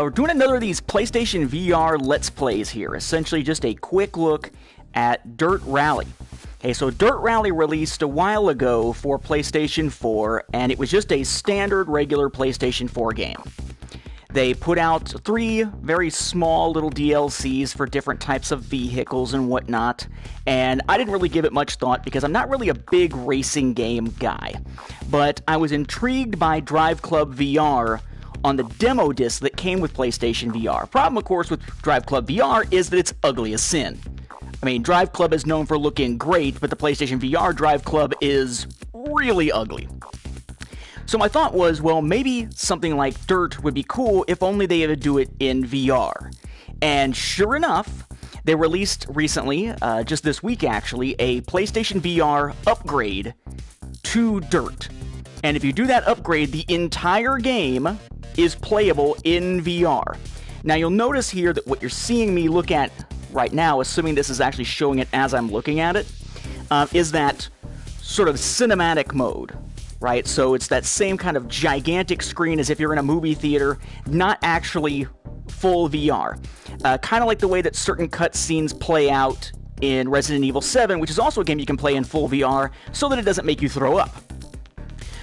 We're doing another of these PlayStation VR Let's Plays here. Essentially just a quick look at DiRT Rally. Okay, so DiRT Rally released a while ago for PlayStation 4, and it was just a standard, regular PlayStation 4 game. They put out 3 very small little DLCs for different types of vehicles and whatnot, and I didn't really give it much thought because I'm not really a big racing game guy. But I was intrigued by Drive Club VR on the demo disc that came with PlayStation VR. Problem, of course, with Drive Club VR is that it's ugly as sin. I mean, Drive Club is known for looking great, but the PlayStation VR Drive Club is really ugly. So my thought was, well, maybe something like DiRT would be cool if only they would do it in VR. And sure enough, they released recently, just this week actually, a PlayStation VR upgrade to DiRT. And if you do that upgrade, the entire game is playable in VR. Now you'll notice here that what you're seeing me look at right now, assuming this is actually showing it as I'm looking at it, is that sort of cinematic mode. Right, so it's that same kind of gigantic screen as if you're in a movie theater, not actually full VR. Kind of like the way that certain cutscenes play out in Resident Evil 7, which is also a game you can play in full VR, so that it doesn't make you throw up.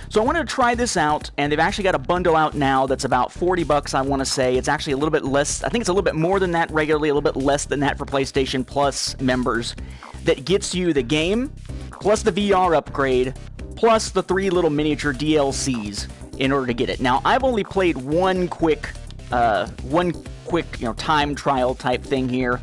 So I wanted to try this out, and they've actually got a bundle out now that's about $40, I want to say. It's actually a little bit less, I think it's a little bit more than that regularly, a little bit less than that for PlayStation Plus members, that gets you the game, plus the VR upgrade, plus the 3 little miniature DLCs in order to get it. Now, I've only played one quick, time trial type thing here,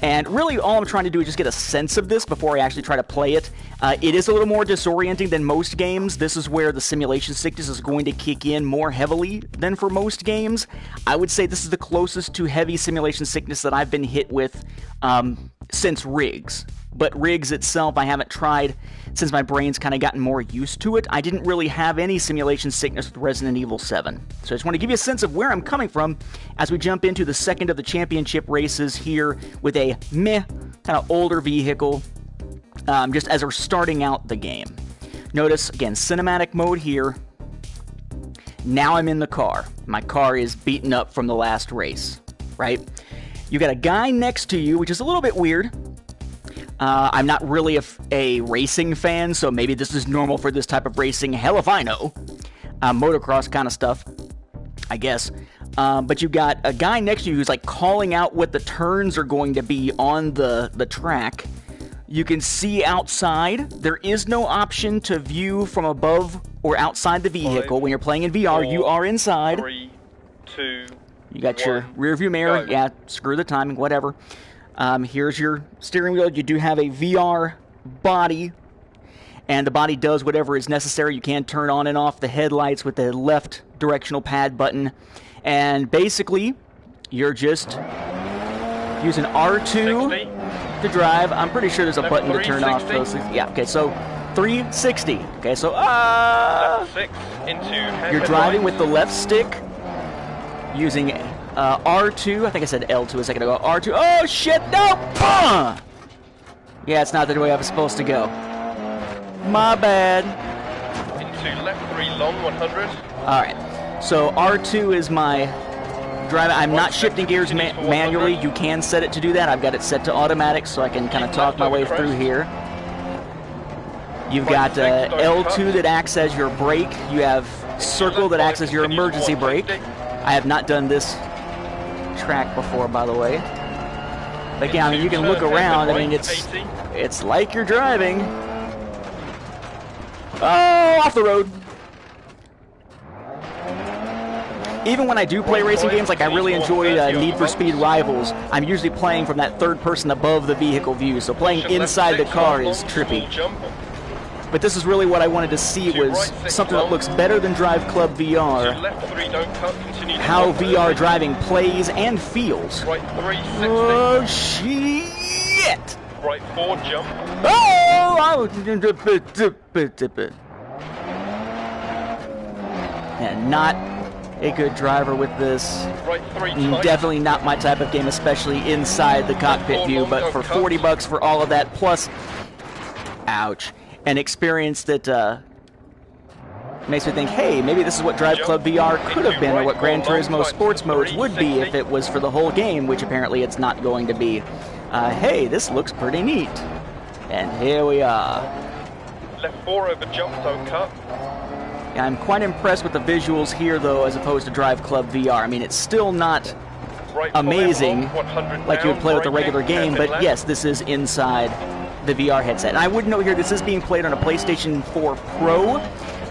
and really all I'm trying to do is just get a sense of this before I actually try to play it. It is a little more disorienting than most games. This is where the simulation sickness is going to kick in more heavily than for most games. I would say this is the closest to heavy simulation sickness that I've been hit with since Riggs. But Riggs itself, I haven't tried since my brain's kind of gotten more used to it. I didn't really have any simulation sickness with Resident Evil 7. So I just want to give you a sense of where I'm coming from as we jump into the second of the championship races here with a meh, kind of older vehicle, just as we're starting out the game. Notice, again, cinematic mode here. Now I'm in the car. My car is beaten up from the last race, right? You got a guy next to you, which is a little bit weird. I'm not really a racing fan, so maybe this is normal for this type of racing. Hell if I know. Motocross kind of stuff, I guess. But you've got a guy next to you who's like calling out what the turns are going to be on the track. You can see outside. There is no option to view from above or outside the vehicle. 5, when you're playing in VR, 4, you are inside. 3, 2, you got 1, your rear view mirror. go. Yeah, screw the timing, whatever. Here's your steering wheel. You do have a VR body, and the body does whatever is necessary. You can turn on and off the headlights with the left directional pad button, and basically, you're just using R2 60. to drive. I'm pretty sure there's a Level button to turn off those 360. things. Yeah, okay, so 360. Okay, so Left 6 into you're driving with the left stick, using R2, I think I said L2 a second ago. R2, oh shit, no! Yeah, it's not the way I was supposed to go. My bad. into left 3 long 100. Alright, so R2 is my drive. I'm not shifting gears manually. You can set it to do that. I've got it set to automatic so I can kind of talk my way through here. You've got L2 that acts as your brake. You have circle that acts as your emergency brake. I have not done this track before, by the way. But yeah, I mean, you can look around. I mean, it's like you're driving. Oh, off the road. Even when I do play racing games, like I really enjoy Need for Speed Rivals, I'm usually playing from that third person above the vehicle view. So playing inside the car is trippy. But this is really what I wanted to see, was something that looks better than Drive Club VR. How VR driving plays and feels. Right 360. Oh, shit! Right 4 jump. Oh! And not a good driver with this. Right 3 tight. Definitely not my type of game, especially inside the cockpit view. But for $40 for all of that, plus, ouch, an experience that Makes me think, hey, maybe this is what Drive Club VR could have been, or what Gran Turismo sports modes would be if it was for the whole game, which apparently it's not going to be. Hey, this looks pretty neat. And here we are. Left 4 over jump, don't cut. Yeah, I'm quite impressed with the visuals here, though, as opposed to Drive Club VR. I mean, it's still not Right amazing like you would play with a regular game, but left. yes, this is inside the VR headset. And I would note here, this is being played on a PlayStation 4 Pro,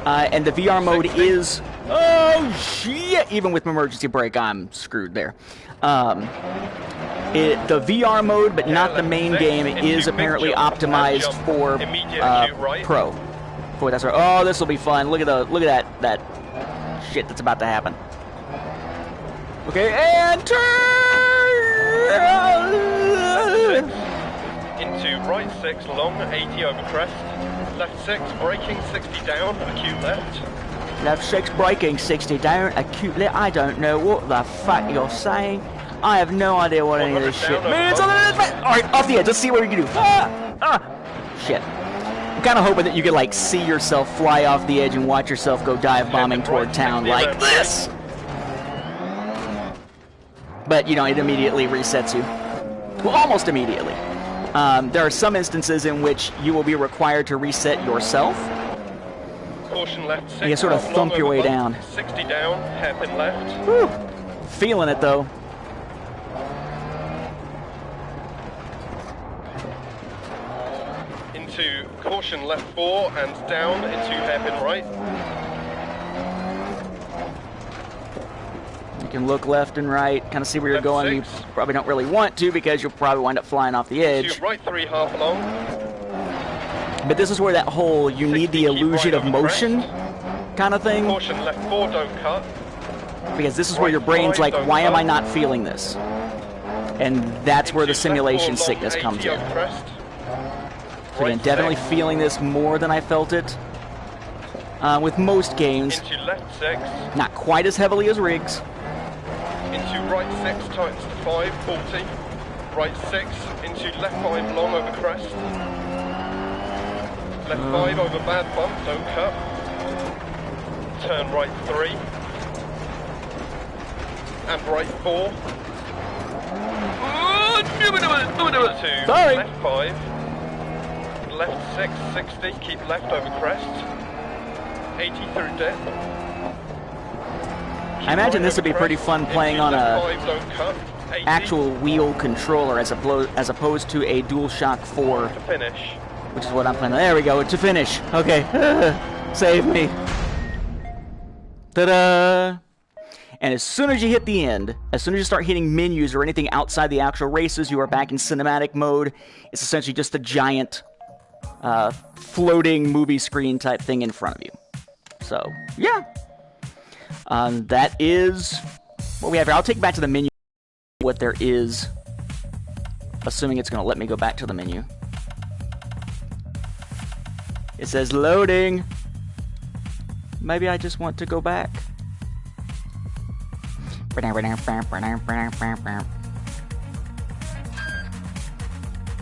and the VR mode is... Oh, shit! Even with emergency brake, I'm screwed there. The VR mode, but not the main game, is apparently optimized for Pro. Boy, that's right. Oh, this will be fun. Look at that shit that's about to happen. Okay, and turn! Into right 6, long, 80 over crest. Left 6, braking, 60 down, acute left. Left 6, braking, 60 down, acute left. I don't know what the fuck you're saying. I have no idea what any of this shit means. Alright, off the edge. Let's see what we can do. Shit. I'm kind of hoping that you could, like, see yourself fly off the edge and watch yourself go dive bombing toward town like this. But, you know, it immediately resets you. Well, almost immediately. There are some instances in which you will be required to reset yourself. Caution left 6. And you sort of thump your way down. 60 down, hairpin left. Whew. Feeling it, though. Into caution left 4 and down into hairpin right. You can look left and right, kind of see where you're Left going. 6. You probably don't really want to because you'll probably wind up flying off the edge. To right 3 half long. But this is where that whole you need the 60, keep illusion right of over motion kind of thing. Caution left 4, don't cut. Because this is where your brain's like, why am I not feeling this? And that's where the Into simulation left 4, long, sickness 80 comes in. over crest. So again, definitely feeling this more than I felt it with most games. Into left 6. Not quite as heavily as rigs. Into right 6 tightens to 5, 40. Right 6 into left 5 long over crest. Left 5 over bad bump, don't cut. Turn right 3. And right 4. To Sorry. left 5. Left 6, 60, keep left over crest. 80 through dip. I imagine this would be pretty fun playing on a actual wheel controller as opposed to a DualShock 4, to finish. which is what I'm playing. There we go, to finish. Okay, save me. Ta-da! And as soon as you hit the end, as soon as you start hitting menus or anything outside the actual races, you are back in cinematic mode. It's essentially just a giant floating movie screen type thing in front of you. So, yeah. That is what we have here. I'll take back to the menu what there is, assuming it's going to let me go back to the menu. It says loading. Maybe I just want to go back.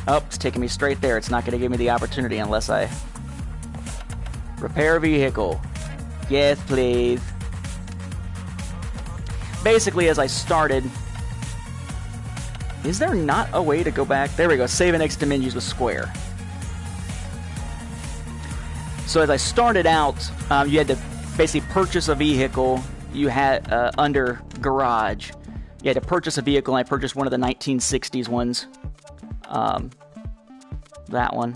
Oh, it's taking me straight there. It's not going to give me the opportunity unless I repair vehicle. Yes, please. Basically, as I started, is there not a way to go back? There we go. Save and exit to menus with square. So as I started out, you had to basically purchase a vehicle. You had under garage. You had to purchase a vehicle, and I purchased one of the 1960s ones. That one.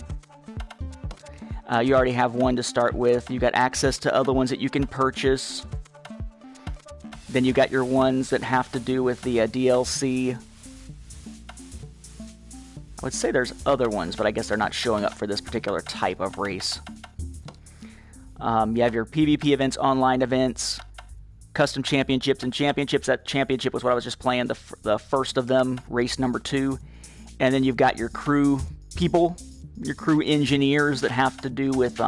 You already have one to start with. You got access to other ones that you can purchase. Then you got your ones that have to do with the DLC. I would say there's other ones, but I guess they're not showing up for this particular type of race. You have your PvP events, online events, custom championships, and championships. That championship was what I was just playing, the first of them, race number 2. And then you've got your crew people, your crew engineers that have to do with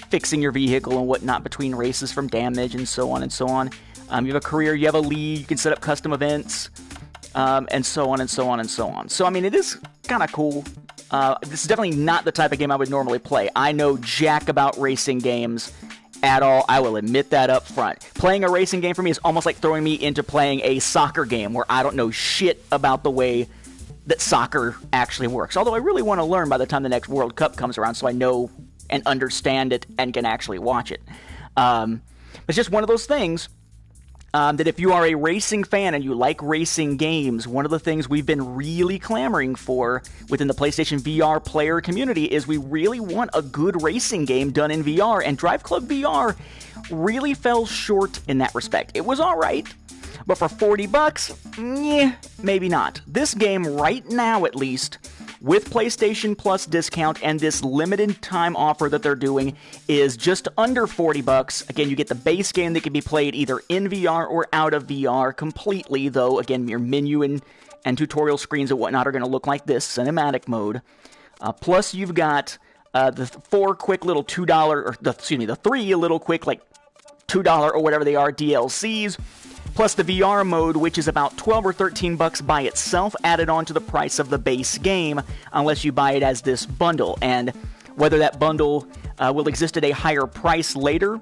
fixing your vehicle and whatnot between races from damage and so on and so on. You have a career, you have a league, you can set up custom events, and so on and so on and so on. So, I mean, it is kind of cool. This is definitely not the type of game I would normally play. I know jack about racing games at all. I will admit that up front. Playing a racing game for me is almost like throwing me into playing a soccer game where I don't know shit about the way that soccer actually works. Although I really want to learn by the time the next World Cup comes around so I know and understand it and can actually watch it. It's just one of those things that if you are a racing fan and you like racing games, one of the things we've been really clamoring for within the PlayStation VR player community is we really want a good racing game done in VR, and Drive Club VR really fell short in that respect. It was alright, but for $40, maybe not. This game right now, at least, with PlayStation Plus discount and this limited time offer that they're doing, is just under $40. Again, you get the base game that can be played either in VR or out of VR completely, though, again, your menu and tutorial screens and whatnot are going to look like this, cinematic mode. Plus, you've got the the 3 little quick, like, $2 or whatever they are, DLCs, plus the VR mode, which is about $12 or $13 by itself, added on to the price of the base game, unless you buy it as this bundle. And whether that bundle will exist at a higher price later,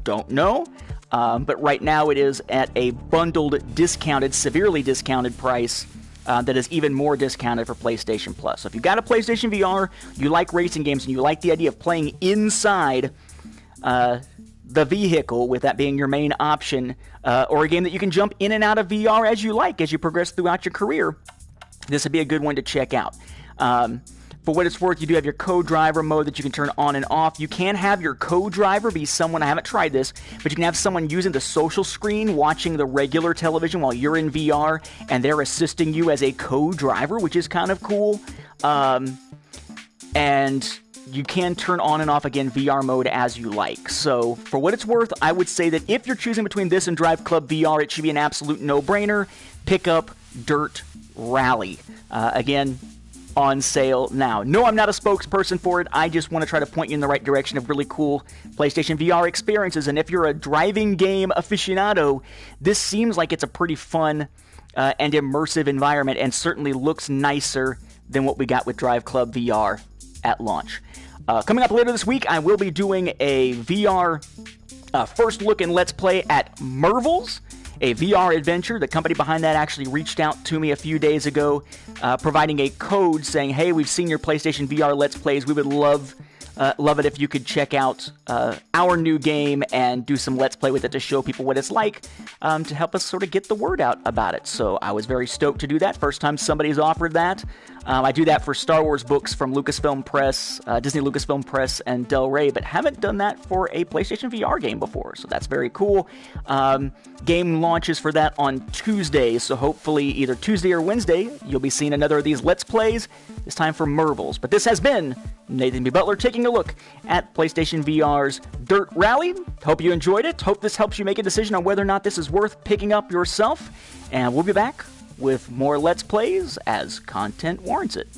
don't know. But right now it is at a bundled, discounted, severely discounted price that is even more discounted for PlayStation Plus. So if you've got a PlayStation VR, you like racing games, and you like the idea of playing inside the vehicle, with that being your main option, or a game that you can jump in and out of VR as you like as you progress throughout your career, this would be a good one to check out. For what it's worth, you do have your co-driver mode that you can turn on and off. You can have your co-driver be someone, I haven't tried this, but you can have someone using the social screen watching the regular television while you're in VR, and they're assisting you as a co-driver, which is kind of cool. And you can turn on and off, again, VR mode as you like. So, for what it's worth, I would say that if you're choosing between this and Drive Club VR, it should be an absolute no-brainer. Pick up Dirt Rally. Again, on sale now. No, I'm not a spokesperson for it. I just want to try to point you in the right direction of really cool PlayStation VR experiences. And if you're a driving game aficionado, this seems like it's a pretty fun and immersive environment, and certainly looks nicer than what we got with Drive Club VR at launch. Coming up later this week, I will be doing a VR first look and Let's Play at Mervils, a VR adventure. The company behind that actually reached out to me a few days ago, providing a code saying, hey, we've seen your PlayStation VR Let's Plays. We would love it if you could check out our new game and do some Let's Play with it to show people what it's like, to help us sort of get the word out about it. So I was very stoked to do that. First time somebody's offered that. I do that for Star Wars books from Lucasfilm Press, Disney Lucasfilm Press, and Del Rey, but haven't done that for a PlayStation VR game before, so that's very cool. Game launches for that on Tuesday, so hopefully either Tuesday or Wednesday, you'll be seeing another of these Let's Plays, this time for Mervils. But this has been Nathan B. Butler taking a look at PlayStation VR's Dirt Rally. Hope you enjoyed it. Hope this helps you make a decision on whether or not this is worth picking up yourself, and we'll be back with more Let's Plays as content warrants it.